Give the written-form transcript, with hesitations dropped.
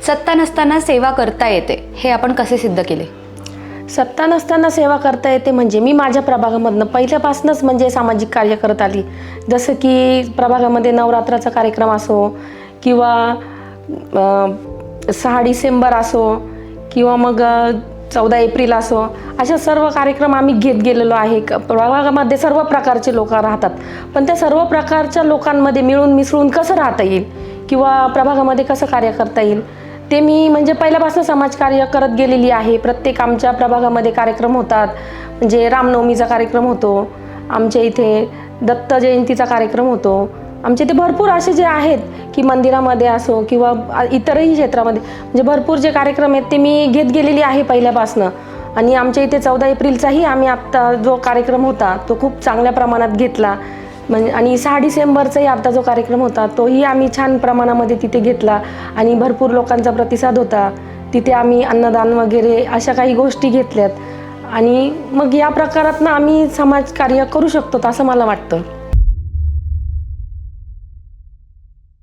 सत्ता नसताना सेवा करता येते हे आपण कसे सिद्ध केले? सत्ता नसताना सेवा करता येते म्हणजे मी माझ्या प्रभागामधनं पहिल्यापासूनच म्हणजे सामाजिक कार्य करत आली. जसं की प्रभागामध्ये नवरात्राचा कार्यक्रम असो किंवा 6 डिसेंबर असो किंवा मग 14 एप्रिल असो, अशा सर्व कार्यक्रम आम्ही घेत गेलेलो आहे. प्रभागामध्ये सर्व प्रकारचे लोक राहतात, पण त्या सर्व प्रकारच्या लोकांमध्ये मिळून मिसळून कसं राहता येईल किंवा प्रभागामध्ये कसं कार्य करता येईल ते मी म्हणजे पहिल्यापासून समाजकार्य करत गेलेली आहे. प्रत्येक आमच्या प्रभागामध्ये कार्यक्रम होतात, म्हणजे रामनवमीचा कार्यक्रम होतो, आमच्या इथे दत्त जयंतीचा कार्यक्रम होतो, आमच्या इथे भरपूर असे जे आहेत की मंदिरामध्ये असो किंवा इतरही क्षेत्रामध्ये म्हणजे भरपूर जे कार्यक्रम आहेत ते मी घेत गेलेली आहे पहिल्यापासनं. आणि आमच्या इथे 14 एप्रिलचाही आम्ही आत्ता जो कार्यक्रम होता तो खूप चांगल्या प्रमाणात घेतला. म्हणजे आणि 6 डिसेंबरचाही आता जो कार्यक्रम होता तोही आम्ही छान प्रमाणामध्ये तिथे घेतला आणि भरपूर लोकांचा प्रतिसाद होता. तिथे आम्ही अन्नदान वगैरे अशा काही गोष्टी घेतल्यात आणि मग या प्रकारातनं आम्ही समाजकार्य करू शकतो असं मला वाटतं.